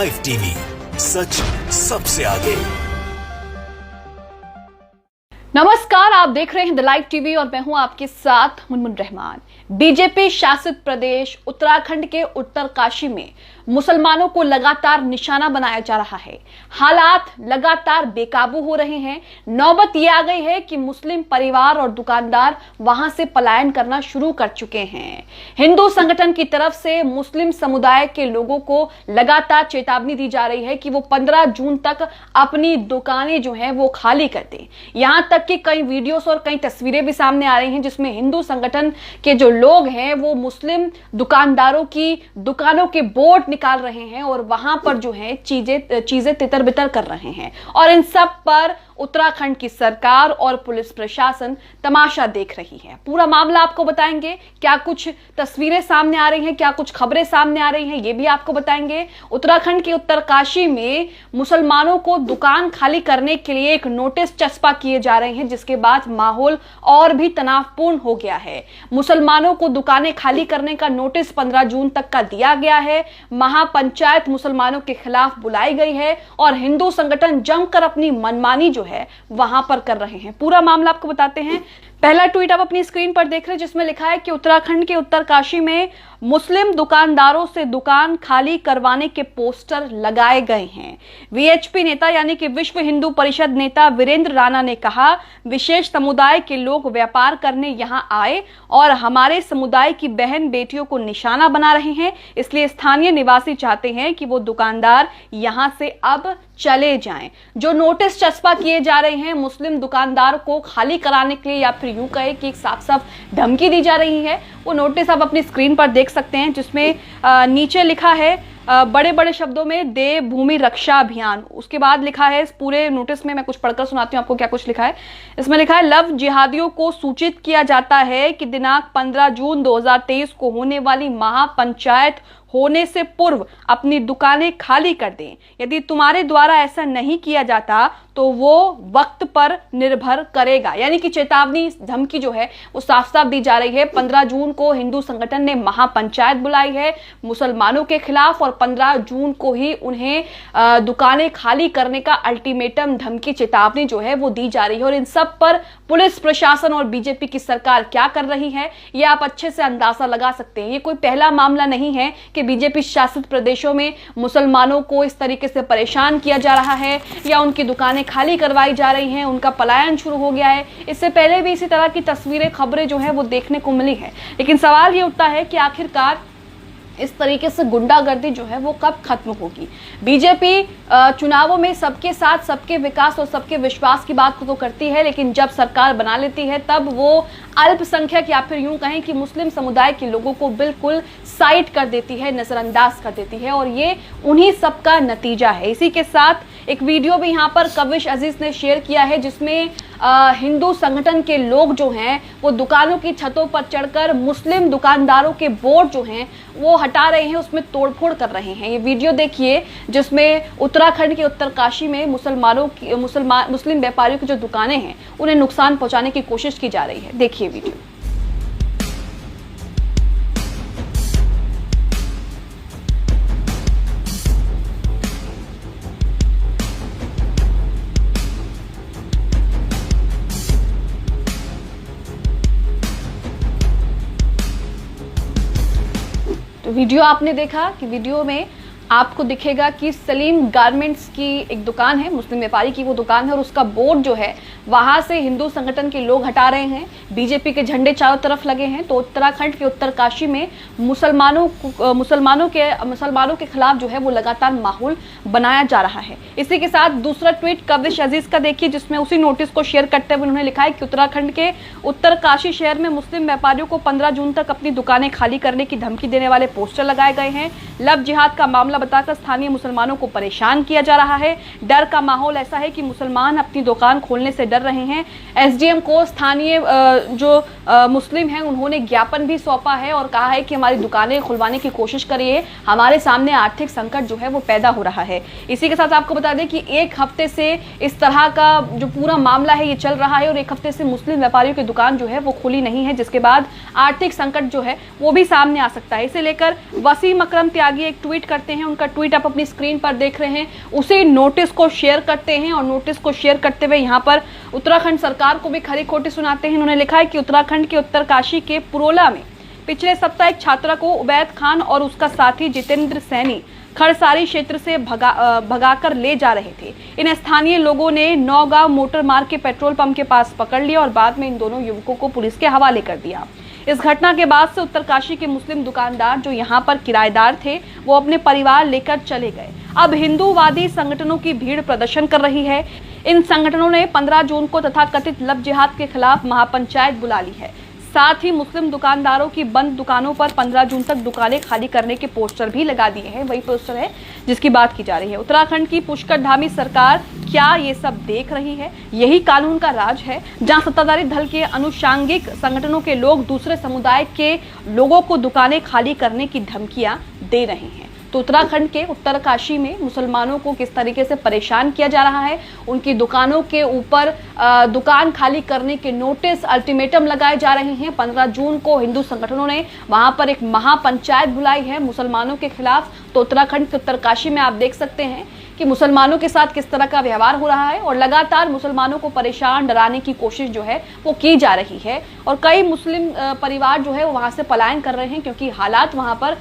Live TV, सच सबसे आगे। नमस्कार, आप देख रहे हैं द लाइव टीवी और मैं हूं आपके साथ मुनमुन रहमान। बीजेपी शासित प्रदेश उत्तराखंड के उत्तरकाशी में मुसलमानों को लगातार निशाना बनाया जा रहा है। हालात लगातार बेकाबू हो रहे हैं। नौबत ये आ गई है कि मुस्लिम परिवार और दुकानदार वहां से पलायन करना शुरू कर चुके हैं। हिंदू संगठन की तरफ से मुस्लिम समुदाय के लोगों को लगातार चेतावनी दी जा रही है कि वो 15 जून तक अपनी दुकानें जो हैं वो खाली कर दें। यहां तक कि कई वीडियोस और कई तस्वीरें भी सामने आ रही हैं जिसमें हिंदू संगठन के जो लोग हैं वो मुस्लिम दुकानदारों की दुकानों के बोर्ड निकाल रहे हैं और वहां पर जो है चीजें तितर बितर कर रहे हैं। और इन सब पर उत्तराखंड की सरकार और पुलिस प्रशासन तमाशा देख रही है। पूरा मामला आपको बताएंगे, क्या कुछ तस्वीरें सामने आ रही हैं, क्या कुछ खबरें सामने आ रही हैं, ये भी आपको बताएंगे। उत्तराखंड के उत्तरकाशी में मुसलमानों को दुकान खाली करने के लिए एक नोटिस चस्पा किए जा रहे हैं, जिसके बाद माहौल और भी तनावपूर्ण हो गया है। मुसलमानों को दुकानें खाली करने का नोटिस 15 जून तक का दिया गया है। महापंचायत मुसलमानों के खिलाफ बुलाई गई है और हिंदू संगठन जमकर अपनी मनमानी जो है वहां पर कर रहे हैं। पूरा मामला आपको बताते हैं। पहला ट्वीट आप अपनी स्क्रीन पर देख रहे हैं जिसमें लिखा है कि उत्तराखंड के उत्तरकाशी में मुस्लिम दुकानदारों से दुकान खाली करवाने के पोस्टर लगाए गए हैं। वीएचपी नेता यानी कि विश्व हिंदू परिषद नेता वीरेंद्र राणा ने कहा, विशेष समुदाय के लोग व्यापार करने यहां आए और हमारे समुदाय की बहन बेटियों को निशाना बना रहे हैं, इसलिए स्थानीय निवासी चाहते हैं कि वो दुकानदार यहां से अब चले जाएं। जो नोटिस चस्पा किए जा रहे हैं मुस्लिम दुकानदार को खाली कराने के लिए, या फिर यूं कहे कि एक साफ साफ धमकी दी जा रही है, वो नोटिस आप अपनी स्क्रीन पर देख सकते हैं जिसमें नीचे लिखा है बड़े बड़े शब्दों में देव भूमि रक्षा अभियान। उसके बाद लिखा है, इस पूरे नोटिस में मैं कुछ पढ़कर सुनाती हूँ आपको क्या कुछ लिखा है। इसमें लिखा है, लव जिहादियों को सूचित किया जाता है कि दिनांक 15 जून 2023 को होने वाली महापंचायत होने से पूर्व अपनी दुकानें खाली कर दें। यदि तुम्हारे द्वारा ऐसा नहीं किया जाता तो वो वक्त पर निर्भर करेगा। यानी कि चेतावनी, धमकी जो है वो साफ साफ दी जा रही है। 15 जून को हिंदू संगठन ने महापंचायत बुलाई है मुसलमानों के खिलाफ और 15 जून को ही उन्हें दुकानें खाली करने का अल्टीमेटम, धमकी, चेतावनी जो है वो दी जा रही है। और इन सब पर पुलिस प्रशासन और बीजेपी की सरकार क्या कर रही है ये आप अच्छे से अंदाजा लगा सकते हैं। ये कोई पहला मामला नहीं है कि बीजेपी शासित प्रदेशों में मुसलमानों को इस तरीके से परेशान किया जा रहा है या उनकी दुकानें खाली करवाई जा रही हैं, उनका पलायन शुरू हो गया है। इससे पहले भी इसी तरह की तस्वीरें, खबरें जो है वो देखने को मिली है। लेकिन सवाल ये उठता है कि आखिरकार इस तरीके से गुंडागर्दी जो है वो कब खत्म होगी। बीजेपी चुनावों में सबके साथ सबके विकास और सबके विश्वास की बात तो करती है, लेकिन जब सरकार बना लेती है तब वो अल्पसंख्यक या फिर यूं कहें कि मुस्लिम समुदाय के लोगों को बिल्कुल साइड कर देती है, नजरअंदाज कर देती है। और ये उन्हीं सब का नतीजा है। इसी के साथ एक वीडियो भी यहाँ पर कविश अजीज ने शेयर किया है जिसमें हिंदू संगठन के लोग जो हैं वो दुकानों की छतों पर चढ़कर मुस्लिम दुकानदारों के बोर्ड जो हैं वो हटा रहे हैं, उसमें तोड़फोड़ कर रहे हैं। ये वीडियो देखिए जिसमें उत्तराखंड के उत्तरकाशी में मुस्लिम व्यापारियों की जो दुकानें हैं उन्हें नुकसान पहुंचाने की कोशिश की जा रही है। देखिए वीडियो। तो वीडियो आपने देखा कि वीडियो में आपको दिखेगा कि सलीम गारमेंट्स की एक दुकान है, मुस्लिम व्यापारी की वो दुकान है और उसका बोर्ड जो है वहां से हिंदू संगठन के लोग हटा रहे हैं। बीजेपी के झंडे चारों तरफ लगे हैं। तो उत्तराखंड के उत्तरकाशी में मुसलमानों के खिलाफ जो है वो लगातार माहौल बनाया जा रहा है। इसी के साथ दूसरा ट्वीट कविश अजीज का देखिए जिसमें उसी नोटिस को शेयर करते हुए उन्होंने लिखा है कि उत्तराखंड के उत्तरकाशी शहर में मुस्लिम व्यापारियों को 15 जून तक अपनी दुकानें खाली करने की धमकी देने वाले पोस्टर लगाए गए हैं। लव जिहाद का मामला बताकर स्थानीय मुसलमानों को परेशान किया जा रहा है। डर का माहौल ऐसा है कि मुसलमान अपनी दुकान खोलने से डर रहे हैं। एसडीएम को स्थानीय जो मुस्लिम हैं उन्होंने ज्ञापन भी सौंपा है और कहा है कि हमारी दुकानें खुलवाने की कोशिश करिए, हमारे सामने आर्थिक संकट जो है वो पैदा हो रहा है। इसी के साथ आपको बता दें कि एक हफ्ते से इस तरह का जो पूरा मामला है ये चल रहा है और एक हफ्ते से मुस्लिम व्यापारियों की दुकान जो है वो खुली नहीं है, जिसके बाद आर्थिक संकट जो है वो भी सामने आ सकता है। इसे लेकर वसीम अकरम त्यागी एक ट्वीट करते हैं उनका ट्वीट आप अपनी स्क्रीन पर देख रहे हैं, उसी नोटिस को शेयर करते हैं और नोटिस को शेयर करते हुए यहाँ पर उत्तराखंड सरकार को भी खरी खोटी सुनाते हैं। उन्होंने लिखा है कि उत्तराखंड के उत्तरकाशी के पुरोला में पिछले सप्ताह एक छात्रा को उबैद खान और उसका साथी जितेंद्र सैनी खड़सारी क्षेत्र से भगाकर ले जा रहे थे। इन स्थानीय लोगों ने नौगांव मोटर मार्ग के पेट्रोल पंप के पास पकड़ लिया और बाद में इन दोनों युवकों को पुलिस के हवाले कर दिया। इस घटना के बाद से उत्तरकाशी के मुस्लिम दुकानदार जो यहाँ पर किराएदार थे वो अपने परिवार लेकर चले गए। अब हिंदूवादी संगठनों की भीड़ प्रदर्शन कर रही है। इन संगठनों ने 15 जून को तथाकथित लव जिहाद के खिलाफ महापंचायत बुला ली है। साथ ही मुस्लिम दुकानदारों की बंद दुकानों पर 15 जून तक दुकानें खाली करने के पोस्टर भी लगा दिए हैं। वही पोस्टर है जिसकी बात की जा रही है। उत्तराखंड की पुष्कर धामी सरकार क्या ये सब देख रही है? यही कानून का राज है जहां सत्ताधारी दल के अनुषांगिक संगठनों के लोग दूसरे समुदाय के लोगों को दुकानें खाली करने की धमकियां दे रहे हैं। तो उत्तराखंड के उत्तरकाशी में मुसलमानों को किस तरीके से परेशान किया जा रहा है, उनकी दुकानों के ऊपर दुकान खाली करने के नोटिस, अल्टीमेटम लगाए जा रहे हैं। 15 जून को हिंदू संगठनों ने वहां पर एक महापंचायत बुलाई है मुसलमानों के खिलाफ। तो उत्तराखंड के उत्तरकाशी में आप देख सकते हैं कि मुसलमानों के साथ किस तरह का व्यवहार हो रहा है और लगातार मुसलमानों को परेशान, डराने की कोशिश जो है वो की जा रही है। और कई मुस्लिम परिवार जो है वो वहां से पलायन कर रहे हैं क्योंकि हालात वहां पर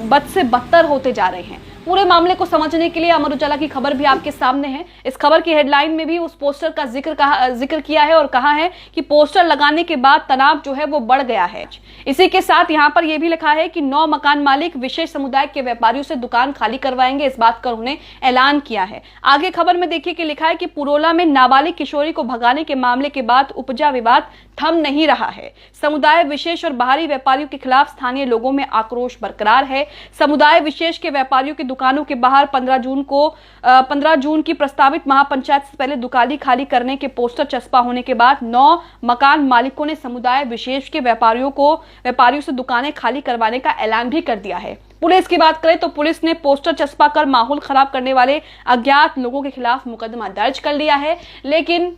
बद से बदतर होते जा रहे हैं। पूरे मामले को समझने के लिए अमर उजाला की खबर भी आपके सामने है। इस खबर की हेडलाइन में भी उस पोस्टर का जिक्र किया है और कहा है कि पोस्टर लगाने के बाद तनाव जो है वो बढ़ गया है। इसी के साथ यहाँ पर यह भी लिखा है कि 9 मकान मालिक विशेष समुदाय के व्यापारियों से दुकान खाली करवाएंगे, इस बात का उन्होंने ऐलान किया है। आगे खबर में देखिए कि लिखा है कि पुरोला में नाबालिग किशोरी को भगाने के मामले के बाद उपजा विवाद थम नहीं रहा है। समुदाय विशेष और बाहरी व्यापारियों के खिलाफ स्थानीय लोगों में आक्रोश बरकरार है। समुदाय विशेष के व्यापारियों की दुकानों के बाहर 15 जून की प्रस्तावित महापंचायत से पहले दुकानें खाली करने के पोस्टर चस्पा होने के बाद 9 मकान मालिकों ने समुदाय विशेष के व्यापारियों से दुकानें खाली करवाने का ऐलान भी कर दिया है। पुलिस की बात करें तो पुलिस ने पोस्टर चस्पा कर माहौल खराब करने वाले अज्ञात लोगों के खिलाफ मुकदमा दर्ज कर लिया है। लेकिन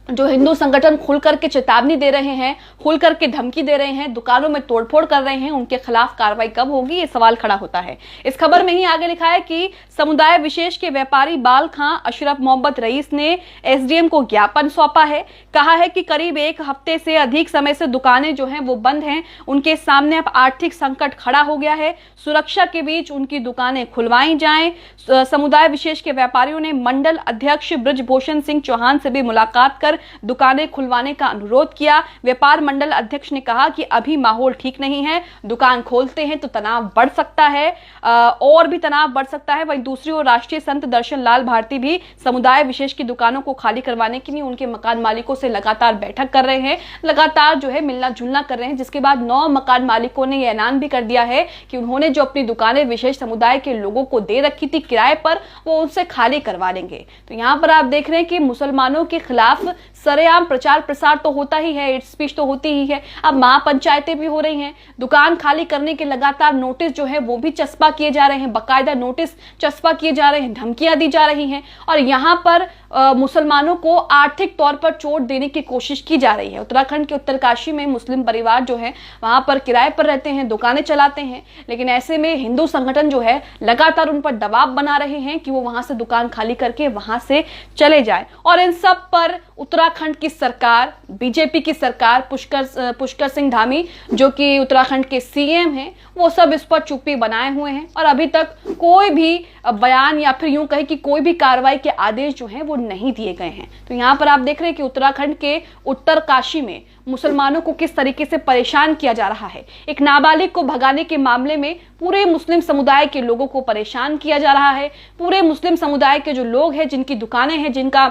जो हिंदू संगठन खुल करके चेतावनी दे रहे हैं, खुल करके धमकी दे रहे हैं, दुकानों में तोड़फोड़ कर रहे हैं, उनके खिलाफ कार्रवाई कब होगी, ये सवाल खड़ा होता है। इस खबर में ही आगे लिखा है कि समुदाय विशेष के व्यापारी बाल खां अशरफ मोहम्मद रईस ने एसडीएम को ज्ञापन सौंपा है। कहा है कि करीब 1 हफ्ते से अधिक समय से दुकानें जो हैं वो बंद हैं, उनके सामने अब आर्थिक संकट खड़ा हो गया है। सुरक्षा के बीच उनकी दुकानें खुलवाई जाएं। समुदाय विशेष के व्यापारियों ने मंडल अध्यक्ष ब्रजभूषण सिंह चौहान से भी मुलाकात कर दुकानें खुलवाने का अनुरोध किया। व्यापार मंडल अध्यक्ष ने कहा कि अभी माहौल ठीक नहीं है, दुकान खोलते हैं तो तनाव बढ़ सकता है, और भी तनाव बढ़ सकता है। वहीं दूसरी ओर राष्ट्रीय संत दर्शन लाल भारती भी समुदाय विशेष की दुकानों को खाली करवाने के लिए उनके मकान मालिकों से लगातार बैठक कर रहे हैं, लगातार जो है मिलना जुलना कर रहे हैं। जिसके बाद 9 मकान मालिकों ने यह ऐलान भी कर दिया है कि उन्होंने जो अपनी दुकानें विशेष समुदाय के लोगों को दे रखी थी किराए पर, वो उनसे खाली करवा लेंगे। तो यहाँ पर आप देख रहे हैं कि मुसलमानों के खिलाफ सरेआम प्रचार प्रसार तो होता ही है, स्पीच तो होती ही है। अब महापंचायतें भी हो रही हैं, दुकान खाली करने के लगातार नोटिस जो है वो भी चस्पा किए जा रहे हैं, बाकायदा नोटिस चस्पा किए जा रहे हैं, धमकियां दी जा रही हैं और यहाँ पर मुसलमानों को आर्थिक तौर पर चोट देने की कोशिश की जा रही है। उत्तराखंड के उत्तरकाशी में मुस्लिम परिवार जो है वहां पर किराए पर रहते हैं, दुकानें चलाते हैं, लेकिन ऐसे में हिंदू संगठन जो है लगातार उन पर दबाव बना रहे हैं कि वो वहां से दुकान खाली करके वहां से चले जाए। और इन सब पर उत्तराखंड की सरकार, बीजेपी की सरकार, पुष्कर सिंह धामी जो कि उत्तराखंड के सीएम हैं, वो सब इस पर चुप्पी बनाए हुए हैं और अभी तक कोई भी बयान या फिर यूं कहे कि कोई भी कार्रवाई के आदेश जो हैं वो नहीं दिए गए हैं। तो यहाँ पर आप देख रहे हैं कि उत्तराखंड के उत्तरकाशी में मुसलमानों को किस तरीके से परेशान किया जा रहा है। एक नाबालिग को भगाने के मामले में पूरे मुस्लिम समुदाय के लोगों को परेशान किया जा रहा है। पूरे मुस्लिम समुदाय के जो लोग हैं, जिनकी दुकानें हैं, जिनका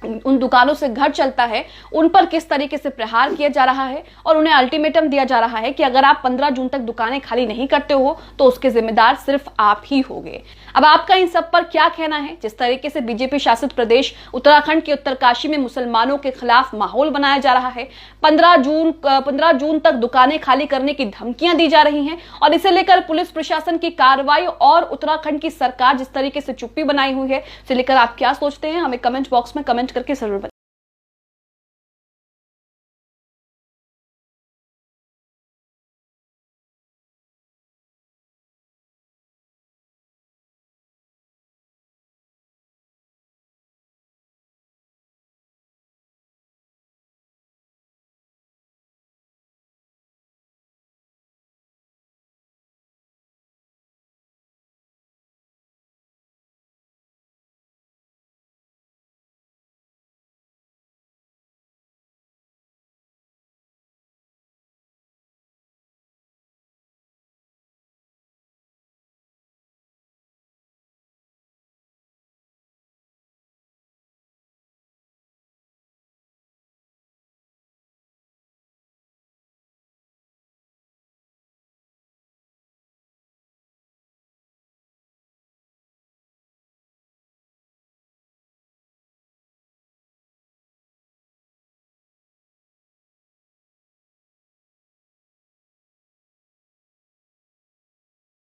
उन दुकानों से घर चलता है, उन पर किस तरीके से प्रहार किया जा रहा है और उन्हें अल्टीमेटम दिया जा रहा है कि अगर आप 15 जून तक दुकानें खाली नहीं करते हो तो उसके जिम्मेदार सिर्फ आप ही होंगे। अब आपका इन सब पर क्या कहना है? जिस तरीके से बीजेपी शासित प्रदेश उत्तराखंड के उत्तरकाशी में मुसलमानों के खिलाफ माहौल बनाया जा रहा है, 15 जून तक दुकानें खाली करने की धमकियां दी जा रही हैं और इसे लेकर पुलिस प्रशासन की कार्रवाई और उत्तराखंड की सरकार जिस तरीके से चुप्पी बनाई हुई है, इसे लेकर आप क्या सोचते हैं? हमें कमेंट बॉक्स में कमेंट करके जरूर बताएं।